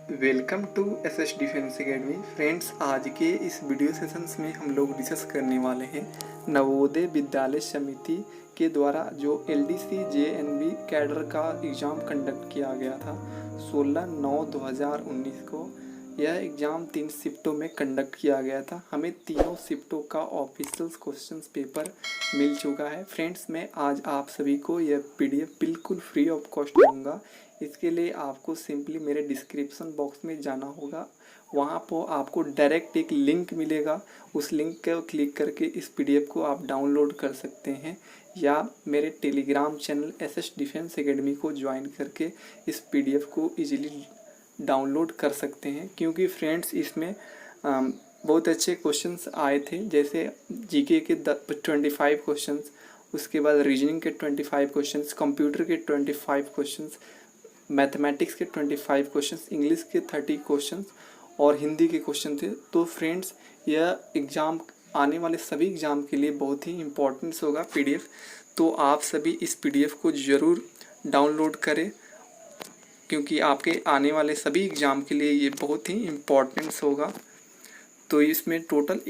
Welcome to SS defence academy. Friends, आज के इस वीडियो सेशंस में हम लोग डिस्कस करने वाले हैं नवोदय विद्यालय समिति के द्वारा जो एलडीसी जेएनबी कैडर का एग्ज़ाम कंडक्ट किया गया था 16/9/2019 को। यह एग्ज़ाम 3 शिफ्टों में कंडक्ट किया गया था। हमें तीनों शिफ्टों का ऑफिशियल क्वेश्चंस पेपर मिल चुका है। फ्रेंड्स, मैं आज आप सभी को यह पीडीएफ बिल्कुल फ्री ऑफ कॉस्ट दूंगा। इसके लिए आपको सिंपली मेरे डिस्क्रिप्शन बॉक्स में जाना होगा। वहाँ पर आपको डायरेक्ट एक लिंक मिलेगा। उस लिंक को क्लिक करके इस पीडीएफ को आप डाउनलोड कर सकते हैं, या मेरे Telegram channel SS defence academy को ज्वाइन करके इस पीडीएफ को इजीली डाउनलोड कर सकते हैं। क्योंकि फ्रेंड्स, इसमें बहुत अच्छे क्वेश्चंस आए थे, जैसे जीके के 25 क्वेश्चंस, उसके बाद रीजनिंग के 25 क्वेश्चंस, कंप्यूटर के 25 क्वेश्चंस, मैथमेटिक्स के 25 क्वेश्चंस, इंग्लिश के 30 क्वेश्चंस और हिंदी के क्वेश्चन थे। तो फ्रेंड्स, यह एग्ज़ाम आने वाले सभी एग्ज़ाम के लिए बहुत ही इम्पोर्टेंस होगा पीडीएफ। तो आप सभी इस पीडीएफ को ज़रूर डाउनलोड करें, क्योंकि आपके आने वाले सभी एग्ज़ाम के लिए ये बहुत ही इम्पोर्टेंस होगा। तो इसमें टोटल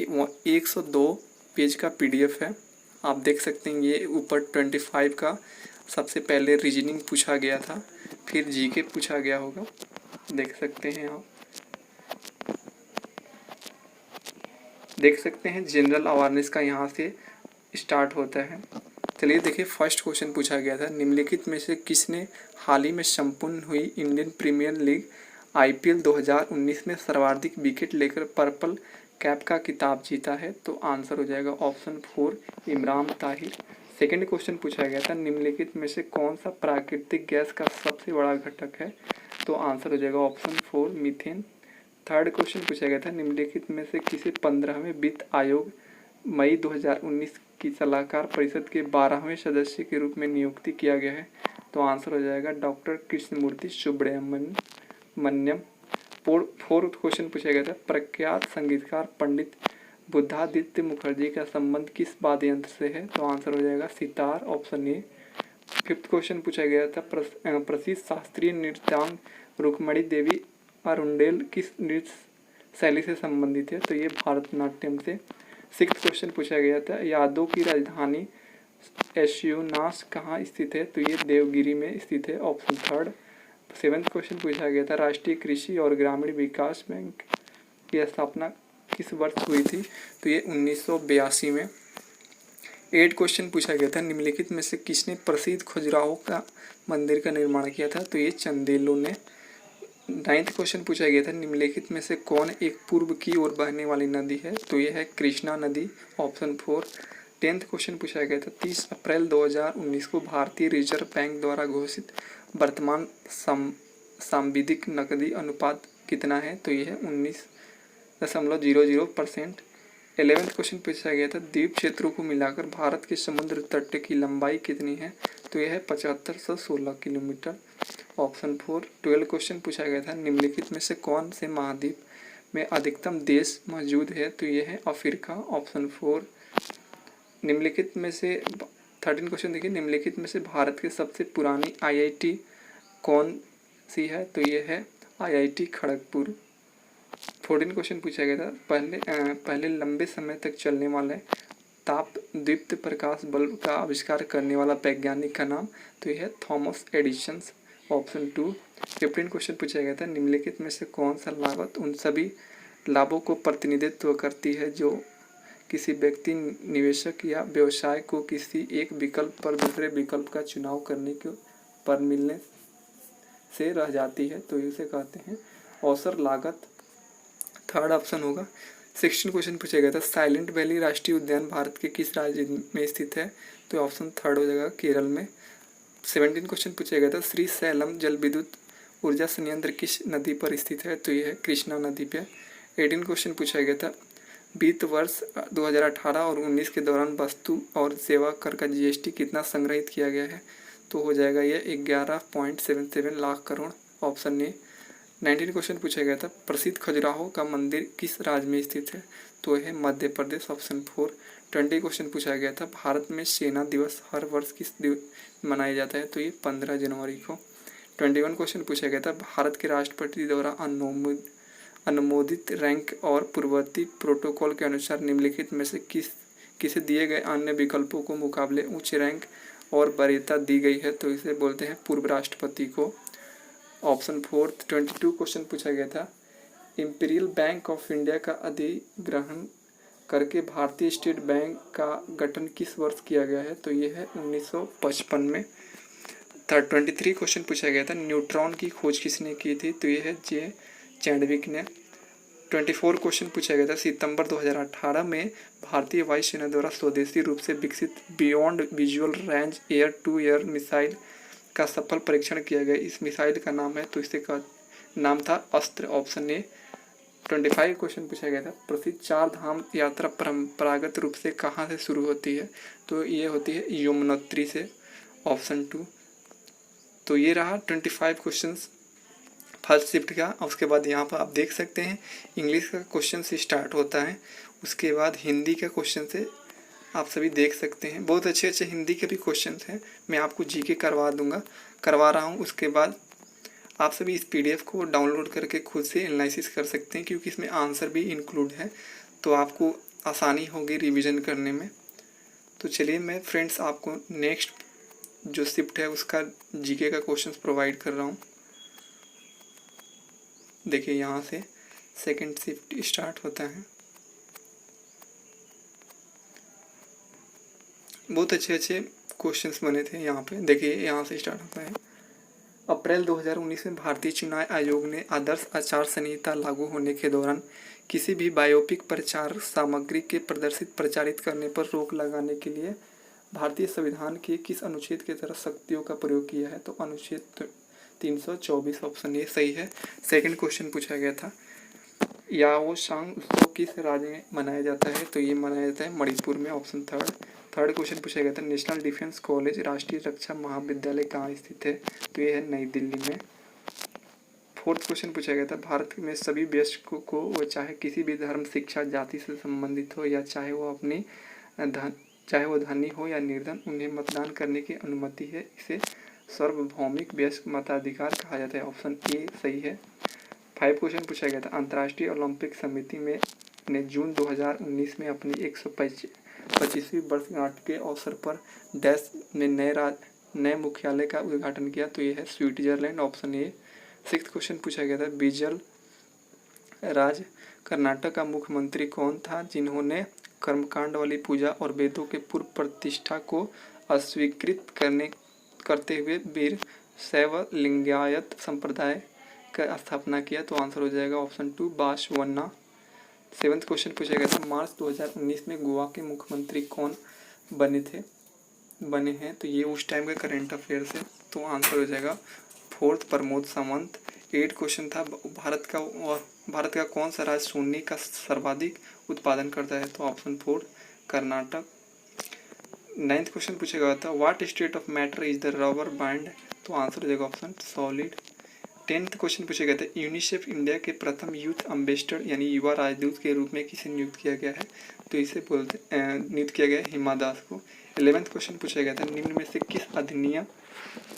102 पेज का पीडीएफ है। आप देख सकते हैं, ये ऊपर 25 का सबसे पहले रीजनिंग पूछा गया था, फिर जीके पूछा गया होगा, देख सकते हैं आप। देख सकते हैं जनरल अवेयरनेस का यहाँ से स्टार्ट होता है। चलिए देखिए, फर्स्ट क्वेश्चन पूछा गया था, निम्नलिखित में से किसने हाल ही में संपन्न हुई इंडियन प्रीमियर लीग आईपीएल 2019 में सर्वाधिक विकेट लेकर पर्पल कैप का खिताब जीता है? तो आंसर हो जाएगा option 4 Imran Tahir. Second question पूछा गया था, निम्नलिखित में से कौन सा प्राकृतिक गैस का सबसे बड़ा घटक है? तो आंसर हो जाएगा ऑप्शन 4 मीथेन। थर्ड क्वेश्चन पूछा गया था, निम्नलिखित में से किसे 15वें वित्त आयोग मई 2019 की सलाहकार परिषद के 12वें सदस्य के रूप में नियुक्ति किया गया है? तो आंसर हो जाएगा doctor Krishnamurthy Subramaniam. Fourth question पूछा गया था, प्रख्यात संगीतकार पंडित बुद्धादित्य मुखर्जी का संबंध किस वाद्य यंत्र से है? तो आंसर हो जाएगा sitar, option A. Fifth question पूछा गया था, प्रसिद्ध शास्त्रीय नृत्यांग रुक्मणी देवी अरुंडेल किस नृत्य शैली से संबंधित है? तो ये भारतनाट्यम से। सिक्स्थ क्वेश्चन पूछा गया था, यादव की राजधानी एशियोनास कहाँ स्थित है? तो ये देवगिरी में स्थित है, ऑप्शन थर्ड। सेवेंथ क्वेश्चन पूछा गया था, राष्ट्रीय कृषि और ग्रामीण विकास बैंक की स्थापना किस वर्ष हुई थी? तो ये 1982 में। 8 क्वेश्चन पूछा गया था, निम्नलिखित में से किसने प्रसिद्ध खजुराहो का मंदिर का निर्माण किया था? तो ये चंदेलों ने। 9th क्वेश्चन पूछा गया था, निम्नलिखित में से कौन एक पूर्व की ओर बहने वाली नदी है? तो यह है कृष्णा नदी, ऑप्शन 4। 10th क्वेश्चन पूछा गया था, 30 अप्रैल 2019 को भारतीय रिजर्व बैंक द्वारा घोषित वर्तमान सांविधिक नकदी अनुपात कितना है? तो यह है 19.00%। 11th क्वेश्चन पूछा गया था, द्वीप क्षेत्रों को मिलाकर भारत के समुद्र तट की लंबाई कितनी है? तो यह है 7516 किलोमीटर, ऑप्शन 4। 12 क्वेश्चन पूछा गया था, निम्नलिखित में से कौन से महाद्वीप में अधिकतम देश मौजूद है? तो यह है अफ्रीका, ऑप्शन 4। निम्नलिखित में से 13 क्वेश्चन देखिए, निम्नलिखित में से भारत की सबसे पुरानी आईआईटी कौन सी है? तो यह है आईआईटी खड़गपुर। 14 क्वेश्चन पूछा गया था, पहले लंबे समय तक चलने वाले ताप दीप्त प्रकाश बल्ब का आविष्कार करने वाला वैज्ञानिक का नाम? तो यह है थॉमस एडिसन, ऑप्शन 2। 15 क्वेश्चन पूछा गया था, निम्नलिखित में से कौन सा लागत उन सभी लाभों को प्रतिनिधित्व करती है जो किसी व्यक्ति, निवेशक या व्यवसाय को किसी एक विकल्प पर दूसरे विकल्प का चुनाव करने के पर मिलने से रह जाती है? तो इसे कहते हैं अवसर लागत, थर्ड ऑप्शन होगा। 16 क्वेश्चन पूछा गया था, साइलेंट वैली राष्ट्रीय उद्यान भारत के किस राज्य में स्थित है? तो ऑप्शन थर्ड हो जाएगा केरल में। 17 क्वेश्चन पूछा गया था, श्री सैलम जल विद्युत ऊर्जा संयंत्र किस नदी पर स्थित है? तो यह है कृष्णा नदी पे। 18 क्वेश्चन पूछा गया था, वित्त वर्ष 2018 और 19 के दौरान वस्तु और सेवा कर का जीएसटी कितना संग्रहित किया गया है? तो हो जाएगा यह 11.77 lakh crore, option A. 19 question पूछा गया था, प्रसिद्ध खजुराहो का मंदिर किस राज्य में स्थित है? तो यह मध्य प्रदेश, ऑप्शन 4। 20 क्वेश्चन पूछा गया था, भारत में सेना दिवस हर वर्ष किस दिन मनाया जाता है? तो ये 15 जनवरी को। 21 क्वेश्चन पूछा गया था, भारत के राष्ट्रपति द्वारा अनुमोदित रैंक और पूर्ववर्ती प्रोटोकॉल के अनुसार निम्नलिखित में से किसे दिए गए अन्य विकल्पों को मुकाबले उच्च रैंक और वरीयता दी गई है, तो इसे बोलते हैं पूर्व राष्ट्रपति को। ऑप्शन 4 22 क्वेश्चन पूछा गया था, इंपीरियल बैंक ऑफ इंडिया का अधिग्रहण करके भारतीय स्टेट बैंक का गठन किस वर्ष किया गया है, तो ये है 1955 में। 23 क्वेश्चन पूछा गया था, न्यूट्रॉन की खोज किसने की थी, तो ये है जे चैडविक ने। 24 क्वेश्चन पूछा गया था, सितंबर 2018 में भारतीय वायुसेना द्वारा स्वदेशी रूप से विकसित beyond visual range air to air missile का सफल परीक्षण किया गया, इस मिसाइल का नाम है, तो इससे का नाम था अस्त्र, ऑप्शन ए। 25 क्वेश्चन पूछा गया था, प्रसिद्ध चार धाम यात्रा परंपरागत रूप से कहाँ से शुरू होती है, तो ये होती है यमुनोत्री से, ऑप्शन 2। तो ये रहा 25 क्वेश्चंस फर्स्ट शिफ्ट का। उसके बाद यहाँ पर आप देख सकते हैं इंग्लिश का क्वेश्चन से स्टार्ट होता है, उसके बाद हिंदी का क्वेश्चन से आप सभी देख सकते हैं, बहुत अच्छे अच्छे हिंदी के भी क्वेश्चन हैं, मैं आपको जीके करवा रहा हूँ। उसके बाद आप सभी इस PDF को डाउनलोड करके खुद से एनालिसिस कर सकते हैं, क्योंकि इसमें आंसर भी इंक्लूड है, तो आपको आसानी होगी रिवीजन करने में। तो चलिए मैं फ्रेंड्स आपको नेक्स्ट जो शिफ्ट है उसका जीके का क्वेश्चंस प्रोवाइड कर रहा हूँ। देखिए यहाँ से सेकंड शिफ्ट स्टार्ट होता है, बहुत अच्छे अच्छे क्वेश्चंस बने थे यहाँ पे। देखिए यहाँ से स्टार्ट होता है, अप्रैल 2019 में भारतीय चुनाव आयोग ने आदर्श आचार संहिता लागू होने के दौरान किसी भी बायोपिक प्रचार सामग्री के प्रचारित करने पर रोक लगाने के लिए भारतीय संविधान के किस अनुच्छेद के तहत शक्तियों का प्रयोग किया है, तो अनुच्छेद 324, ऑप्शन ए सही है। सेकंड क्वेश्चन पूछा गया था, याओसांग उत्सव किस राज्य में मनाया जाता है, तो ये मनाया जाता है मणिपुर में, ऑप्शन थर्ड क्वेश्चन पूछा गया था, नेशनल डिफेंस कॉलेज राष्ट्रीय रक्षा महाविद्यालय कहाँ स्थित है, तो ये है नई दिल्ली में। फोर्थ क्वेश्चन पूछा गया था, भारत में सभी वयस्कों को वह चाहे किसी भी धर्म शिक्षा जाति से संबंधित हो या चाहे वो धनी हो या निर्धन, उन्हें मतदान करने की अनुमति है, इसे सार्वभौमिक वयस्क मताधिकार कहा जाता है, ऑप्शन ए सही है। 5 क्वेश्चन पूछा गया था, अंतर्राष्ट्रीय ओलंपिक समिति ने जून 2019 में अपनी 125वीं वर्षगांठ के अवसर पर डैश में नए मुख्यालय का उद्घाटन किया, तो ये है स्विट्जरलैंड, ऑप्शन ए। 6 क्वेश्चन पूछा गया था, बिजल राज कर्नाटक का मुख्यमंत्री कौन था जिन्होंने कर्मकांड वाली पूजा और वेदों के पूर्व प्रतिष्ठा को अस्वीकृत करते हुए वीर शैव लिंगायत संप्रदाय का स्थापना किया, तो आंसर हो जाएगा ऑप्शन 2 बासवन्ना। 7th क्वेश्चन पूछा गया था, मार्च 2019 में गोवा के मुख्यमंत्री कौन बने हैं, तो ये उस टाइम का करेंट अफेयर्स है, तो आंसर हो जाएगा 4th प्रमोद सावंत। 8 क्वेश्चन था, भारत का कौन सा राज्य सोने का सर्वाधिक उत्पादन करता है, तो ऑप्शन 4 कर्नाटक। 9th क्वेश्चन पूछा गया था, what state of matter is the rubber band, तो आंसर हो जाएगा ऑप्शन सॉलिड। 10th क्वेश्चन पूछा गया था, यूनिसेफ इंडिया के प्रथम यूथ एम्बेसडर यानी युवा राजदूत के रूप में किसे नियुक्त किया गया है, तो इसे नियुक्त किया गया है हिमा दास को। 11th क्वेश्चन पूछा गया था, निम्न में से किस अधिनियम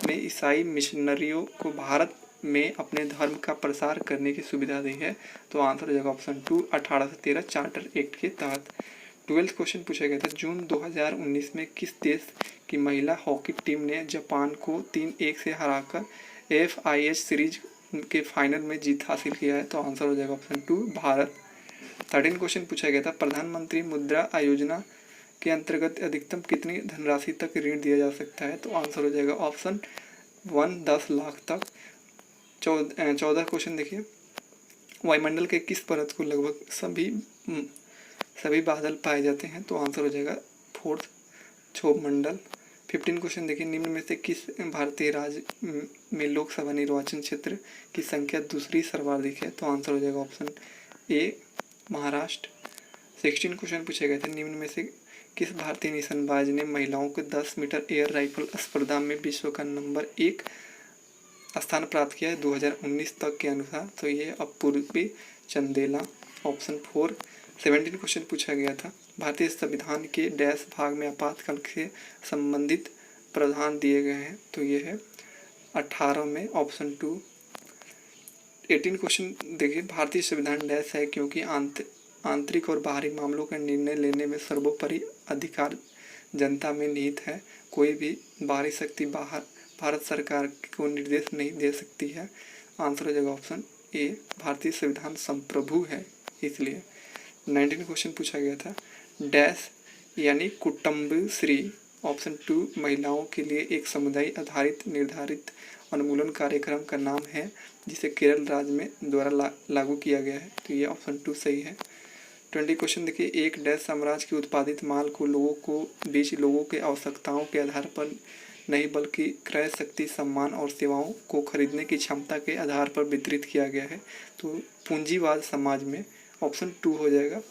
ने ईसाई मिशनरियों को भारत में अपने धर्म का प्रसार करने की सुविधा दी है, तो आंसर हो जाएगा ऑप्शन 2 1813 चार्टर एक्ट के तहत। 12th क्वेश्चन पूछा गया था, जून 2019 में किस देश की महिला हॉकी टीम ने जापान को 3-1 से हराकर FIH सीरीज के फाइनल में जीत हासिल किया है, तो आंसर हो जाएगा ऑप्शन 2 भारत। 13 क्वेश्चन पूछा गया था, प्रधानमंत्री मुद्रा योजना के अंतर्गत अधिकतम कितनी धनराशि तक ऋण दिया जा सकता है, तो आंसर हो जाएगा ऑप्शन 1 10 लाख तक। 14 क्वेश्चन देखिए, वायुमंडल के किस परत को लगभग सभी बादल पाए जाते हैं, तो आंसर हो जाएगा 4th क्षोभ मंडल। 15 क्वेश्चन देखिए, निम्न में से किस भारतीय राज्य में लोकसभा निर्वाचन क्षेत्र की संख्या दूसरी सर्वाधिक है, तो आंसर हो जाएगा ऑप्शन ए महाराष्ट्र। 16 क्वेश्चन पूछे गए थे, निम्न में से किस भारतीय निशानेबाज ने महिलाओं के 10 मीटर एयर राइफल स्पर्धा में विश्व का नंबर 1 स्थान प्राप्त किया है 2019 तक के अनुसार, तो ये अपूर्वी चंदेला, ऑप्शन 4। 17 क्वेश्चन पूछा गया था, भारतीय संविधान के डैश भाग में आपातकाल से संबंधित प्रावधान दिए गए हैं, तो ये है 18 में ऑप्शन 2। 18 क्वेश्चन देखिए, भारतीय संविधान डैश है क्योंकि आंतरिक और बाहरी मामलों का निर्णय लेने में सर्वोपरि अधिकार जनता में निहित है। कोई भी बाहरी शक्ति भारत सरकार को निर्देश नहीं दे सकती है। आंसर हो जाएगा ऑप्शन ए, भारतीय संविधान संप्रभु है इसलिए। 19 क्वेश्चन पूछा गया था, डैश यानी कुटुंबश्री। ऑप्शन 2 महिलाओं के लिए एक समुदाय आधारित निर्धारित उन्मूलन कार्यक्रम का नाम है जिसे केरल राज्य में द्वारा लागू किया गया है, तो ये ऑप्शन 2 सही है। 20 क्वेश्चन देखिए, एक डैश साम्राज्य के उत्पादित माल को लोगों के आवश्यकताओं के आधार पर नहीं बल्कि क्रय शक्ति, सम्मान और सेवाओं को खरीदने की क्षमता के आधार पर वितरित किया गया है, तो पूंजीवाद समाज में ऑप्शन 2 हो जाएगा।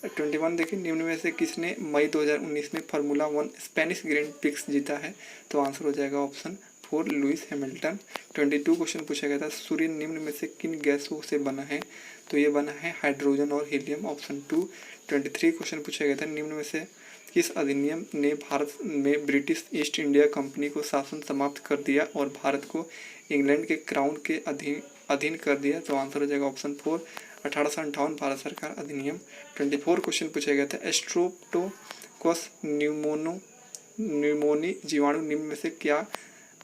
21 देखिए, निम्न में से किसने मई 2019 में फार्मूला 1 स्पेनिश ग्रैंड प्रिक्स जीता है, तो आंसर हो जाएगा ऑप्शन 4 लुइस हैमिल्टन। 22 क्वेश्चन पूछा गया था, सूर्य निम्न में से किन गैसों से बना है, तो ये बना है हाइड्रोजन और हीलियम, ऑप्शन 2। 23 क्वेश्चन पूछा गया था, निम्न में से किस अधिनियम ने भारत में ब्रिटिश ईस्ट इंडिया कंपनी को शासन समाप्त कर दिया और भारत को इंग्लैंड के क्राउन के अधीन कर दिया, तो आंसर हो जाएगा ऑप्शन 4 1858 भारत सरकार अधिनियम। 24 क्वेश्चन पूछा गया था, स्ट्रेप्टोकोकस न्यूमोनी जीवाणु निम्न में से क्या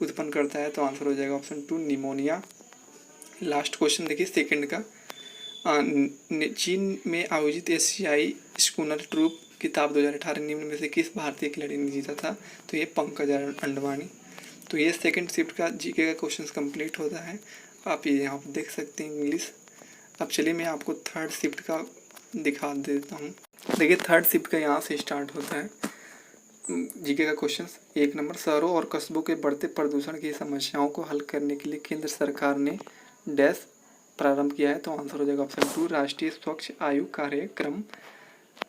उत्पन्न करता है, तो आंसर हो जाएगा ऑप्शन 2 निमोनिया। लास्ट क्वेश्चन देखिए सेकंड का, चीन में आयोजित एशियाई स्कूनर ट्रूप किताब 2018 निम्न में से किस भारतीय खिलाड़ी ने जीता था, तो ये पंकज अंडवाणी। तो ये सेकंड शिफ्ट का जीके का क्वेश्चंस कंप्लीट होता है, आप ये यहाँ पर देख सकते हैं इंग्लिश। अब चलिए मैं आपको थर्ड शिफ्ट का दिखा देता हूँ। देखिए थर्ड शिफ्ट का यहाँ से स्टार्ट होता है जीके का क्वेश्चंस। 1 नंबर, शहरों और कस्बों के बढ़ते प्रदूषण की समस्याओं को हल करने के लिए केंद्र सरकार ने डैश प्रारंभ किया है, तो आंसर हो जाएगा ऑप्शन 2 राष्ट्रीय स्वच्छ आयु कार्यक्रम।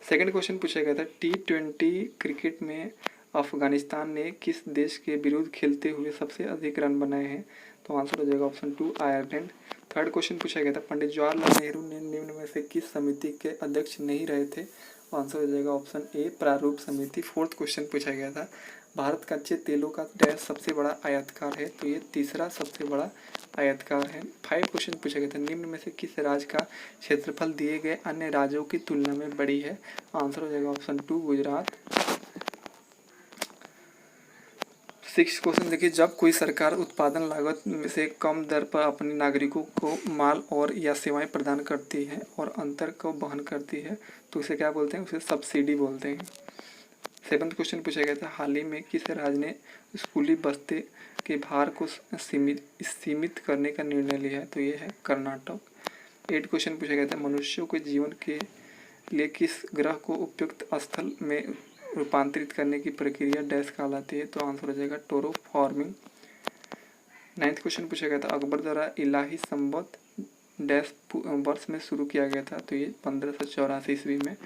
सेकंड क्वेश्चन पूछा गया था, T20 क्रिकेट में अफगानिस्तान ने किस देश के विरुद्ध खेलते हुए सबसे अधिक रन बनाए हैं, तो आंसर हो जाएगा ऑप्शन 2 आयरलैंड। थर्ड क्वेश्चन पूछा गया था, पंडित जवाहरलाल नेहरू ने निम्न में से किस समिति के अध्यक्ष नहीं रहे थे, आंसर हो जाएगा ऑप्शन ए प्रारूप समिति। फोर्थ क्वेश्चन पूछा गया था, भारत कच्चे तेलों का डैश सबसे बड़ा आयातकार है, तो ये तीसरा सबसे बड़ा आयातकार है। 5 क्वेश्चन पूछा गया था, निम्न में से किस राज्य का क्षेत्रफल दिए गए अन्य राज्यों की तुलना में बड़ी है, आंसर हो जाएगा ऑप्शन 2 गुजरात। 6 क्वेश्चन देखिए, जब कोई सरकार उत्पादन लागत में से कम दर पर अपने नागरिकों को माल और या सेवाएं प्रदान करती है और अंतर को वहन करती है, तो उसे क्या बोलते हैं, उसे सब्सिडी बोलते हैं। 7th क्वेश्चन पूछा गया था, हाल ही में किस राज्य ने स्कूली बस्ते के भार को सीमित करने का निर्णय लिया है, तो ये है कर्नाटक। 8 क्वेश्चन पूछा गया था, मनुष्यों के जीवन के लिए किस ग्रह को उपयुक्त स्थल में रूपांतरित करने की प्रक्रिया डैश कहलाती है, तो आंसर हो जाएगा टोरोफॉर्मिंग। 9th क्वेश्चन पूछा गया था, अकबर द्वारा इलाही संवत डैश वर्ष में शुरू किया गया था, तो ये 1584 ईस्वी में।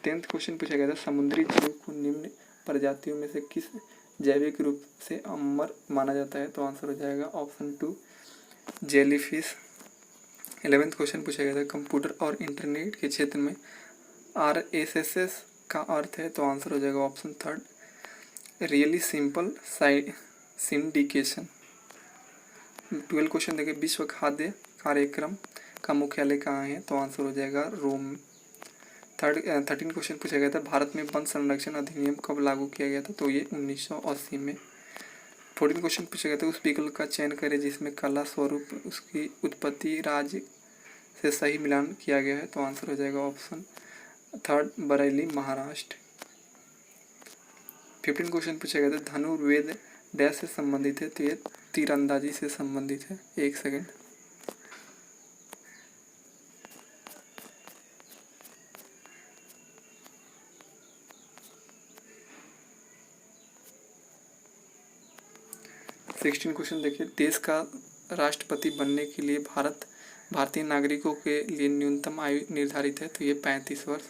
10th क्वेश्चन पूछा गया था, समुद्री जीव को निम्न प्रजातियों में से किस जैविक रूप से अमर माना जाता है, तो आंसर हो जाएगा ऑप्शन 2 जेलीफिश। 11th क्वेश्चन पूछा गया था, कंप्यूटर और इंटरनेट के क्षेत्र में RSS का अर्थ है, तो आंसर हो जाएगा option 3 really simple syndication. 12 question देखिए, विश्व खाद्य कार्यक्रम का मुख्यालय कहाँ है, तो आंसर हो जाएगा रोम। 13 क्वेश्चन पूछा गया था, भारत में वन संरक्षण अधिनियम कब लागू किया गया था, तो ये 1980 में। 14 क्वेश्चन पूछा गया था, उस विकल्प का चयन करें जिसमें कला स्वरूप उसकी उत्पत्ति राज्य से सही मिलान किया गया है, तो आंसर हो जाएगा ऑप्शन 3 बरेली महाराष्ट्र। 15 क्वेश्चन पूछा गया था, धनुर्वेद डैश से संबंधित है, तो ये तीरंदाजी से संबंधित है। 1 सेकेंड। सिक्सटीन क्वेश्चन देखिए, देश का राष्ट्रपति बनने के लिए भारतीय नागरिकों के लिए न्यूनतम आयु निर्धारित है, तो ये 35 वर्ष।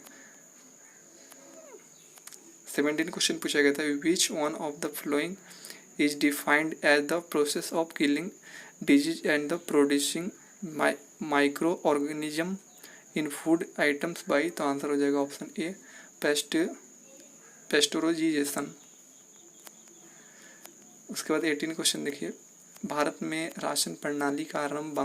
17 क्वेश्चन पूछा गया था, which one of the following is defined as the process of killing disease and the producing micro organism in food items by, तो आंसर हो जाएगा ऑप्शन ए पेस्टोरोजीजेशन। उसके बाद 18 क्वेश्चन देखिए, भारत में राशन प्रणाली का आरंभ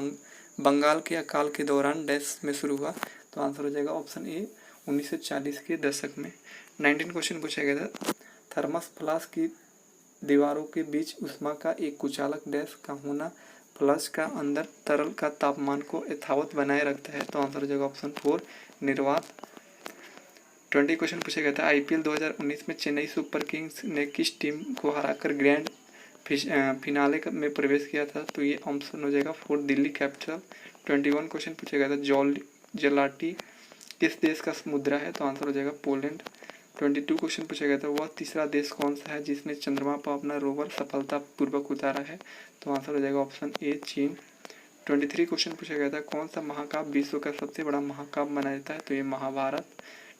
बंगाल के अकाल के दौरान डैश में शुरू हुआ। तो आंसर हो जाएगा ऑप्शन ए 1940 के दशक में। 19 क्वेश्चन पूछा गया था, थर्मस फ्लास्क की दीवारों के बीच ऊष्मा का एक कुचालक डैश का होना फ्लास्क का अंदर तरल का तापमान को यथावत बनाए रखता है। तो आंसर हो जाएगा ऑप्शन 4 निर्वात। 20 क्वेश्चन पूछा गया था, आईपीएल 2019 में चेन्नई सुपर किंग्स ने किस टीम को हराकर ग्रैंड फिनाले में प्रवेश किया था। तो ये ऑप्शन हो जाएगा 4 दिल्ली कैपिटल। 21 क्वेश्चन पूछा गया था, जेलाटी किस देश का मुद्रा है। तो आंसर हो जाएगा पोलैंड। 22 क्वेश्चन पूछा गया था, वह तीसरा देश कौन सा है जिसने चंद्रमा पर अपना रोवर सफलतापूर्वक उतारा है। तो आंसर हो जाएगा ऑप्शन ए चीन। 23 क्वेश्चन पूछा गया था, कौन सा महाकाव्य विश्व का सबसे बड़ा महाकाव्य माना जाता है। तो ये महाभारत।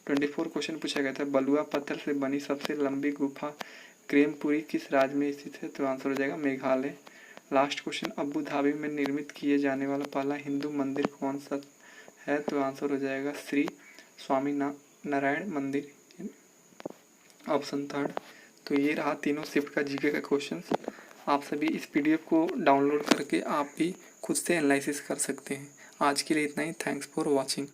24 क्वेश्चन पूछा गया था, बलुआ पत्थर से बनी सबसे लंबी गुफा क्रेमपुरी किस राज्य में स्थित है। तो आंसर हो जाएगा Meghalaya. Last question, Abu Dhabi में निर्मित किए जाने वाला पहला हिंदू मंदिर कौन सा है। तो आंसर हो जाएगा श्री स्वामी नारायण मंदिर, ऑप्शन 3। तो ये रहा तीनों शिफ्ट का जीके का क्वेश्चन। आप सभी इस पीडीएफ को डाउनलोड करके आप भी खुद से एनालिसिस कर सकते हैं। आज के लिए इतना ही। Thanks for watching.